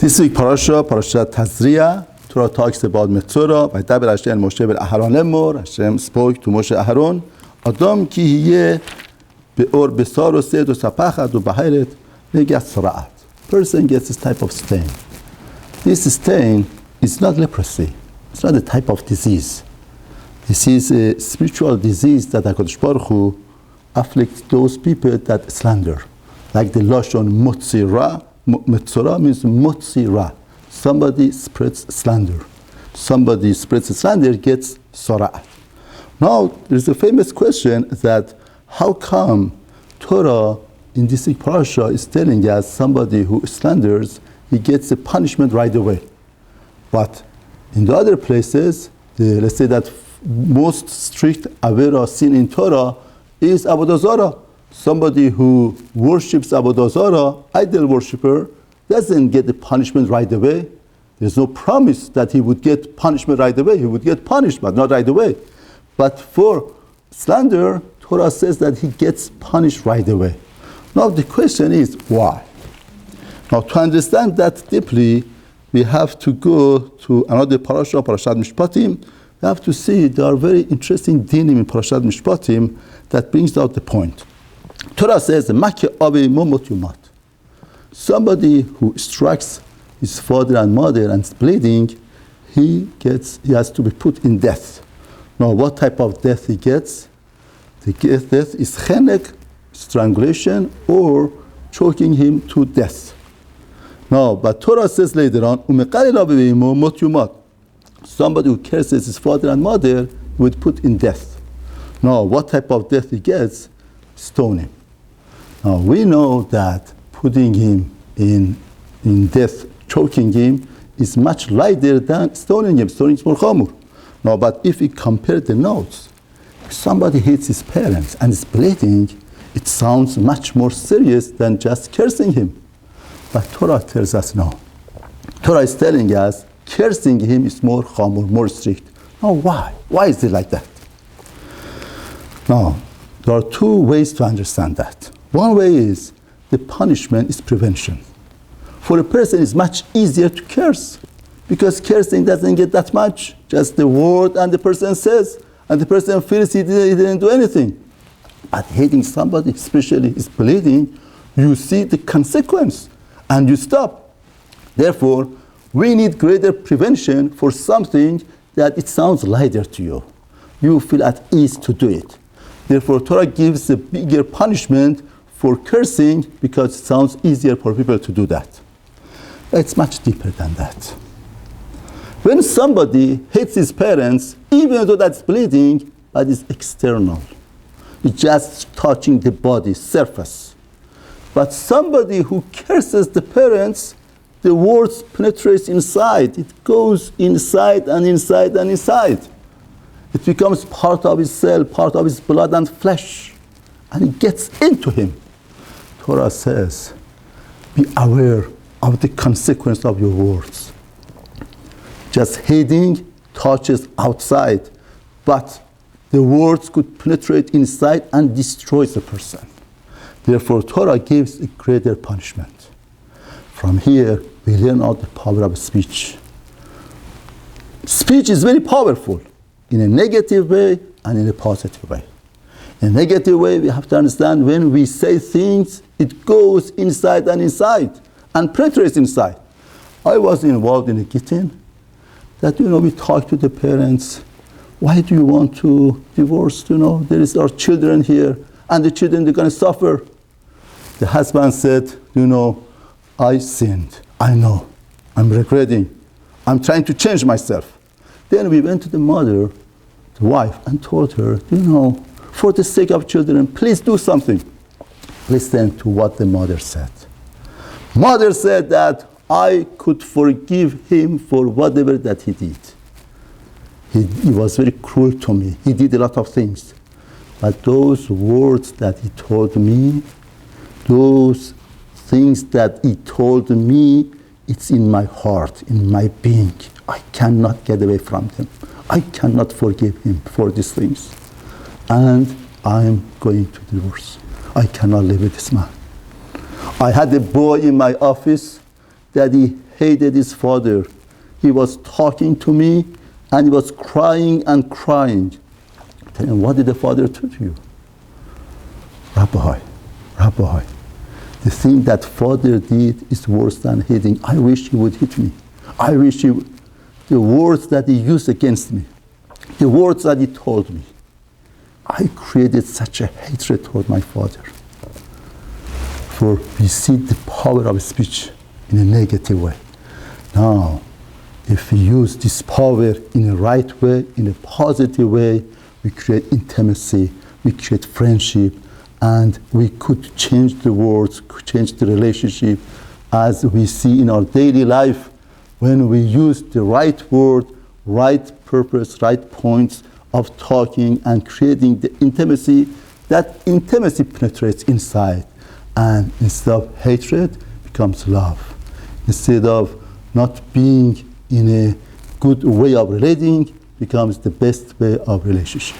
This week Parashat Tazria, Torah talks about Metzora. Vaydaber Hashem Moshe Aharon lemor. Hashem spoke to Moshe Aharon. Adam ki hiye beor besar used usapachat ubaheret negat saraat. Person gets this type of stain. This stain is not leprosy. It's not a type of disease. This is a spiritual disease that HaKadosh Baruch Hu afflicts those people that slander. Like the Lashon Motzi Ra. Metzora means Motzi Ra. Somebody spreads slander. Somebody spreads slander gets Sara'at. Now, there's a famous question that how come Torah in this parasha is telling us somebody who slanders, he gets a punishment right away. But in the other places, let's say that most strict Avera sin in Torah is Avodah Zarah. Somebody who worships Avodah Zarah, idol worshipper, doesn't get the punishment right away. There's no promise that he would get punishment right away. He would get punished, but not right away. But for slander, Torah says that he gets punished right away. Now the question is, why? Now to understand that deeply, we have to go to another parasha, Parashat Mishpatim. We have to see there are very interesting dinim in Parashat Mishpatim that brings out the point. Torah says, somebody who strikes his father and mother and is bleeding, he has to be put in death. Now, what type of death he gets? The death is chenek, strangulation, or choking him to death. Now, but Torah says later on, somebody who curses his father and mother would put in death. Now, what type of death he gets? Stoning. Now we know that putting him in death, choking him, is much lighter than stoning him. Stoning is more chamur. Now, but if we compare the notes, if somebody hates his parents and is bleeding, it sounds much more serious than just cursing him. But Torah tells us no. Torah is telling us cursing him is more chamur, more strict. Now why? Why is it like that? Now, there are two ways to understand that. One way is the punishment is prevention. For a person, it's much easier to curse because cursing doesn't get that much. Just the word and the person says, and the person feels he didn't do anything. But hating somebody, especially is bleeding, you see the consequence and you stop. Therefore, we need greater prevention for something that it sounds lighter to you. You feel at ease to do it. Therefore, Torah gives a bigger punishment for cursing because it sounds easier for people to do that. It's much deeper than that. When somebody hates his parents, even though that's bleeding, but it's external. It's just touching the body, surface. But somebody who curses the parents, the words penetrates inside. It goes inside and inside and inside. It becomes part of his cell, part of his blood and flesh, and it gets into him. Torah says, be aware of the consequence of your words. Just hating touches outside, but the words could penetrate inside and destroys the person. Therefore, Torah gives a greater punishment. From here, we learn out the power of speech. Speech is very powerful. In a negative way and in a positive way. In a negative way, we have to understand when we say things, it goes inside and inside and penetrates inside. I was involved in a gittin that, we talked to the parents. Why do you want to divorce? There is our children here and the children, they're going to suffer. The husband said, I sinned. I know. I'm regretting. I'm trying to change myself. Then we went to the mother, the wife, and told her, for the sake of children, please do something. Listen to what the mother said. Mother said that I could forgive him for whatever that he did. He was very cruel to me. He did a lot of things. But those words that he told me, those things that he told me, it's in my heart, in my being. I cannot get away from them. I cannot forgive him for these things. And I'm going to divorce. I cannot live with this man. I had a boy in my office that he hated his father. He was talking to me and he was crying and crying. Tell him, what did the father do to you? Rabbi, the thing that father did is worse than hitting. I wish he would hit me. I wish the words that he used against me, the words that he told me. I created such a hatred toward my father. For we see the power of speech in a negative way. Now, if we use this power in a right way, in a positive way, we create intimacy, we create friendship, and we could change the words, could change the relationship, as we see in our daily life. When we use the right word, right purpose, right points of talking and creating the intimacy, that intimacy penetrates inside. And instead of hatred, becomes love. Instead of not being in a good way of relating, becomes the best way of relationship.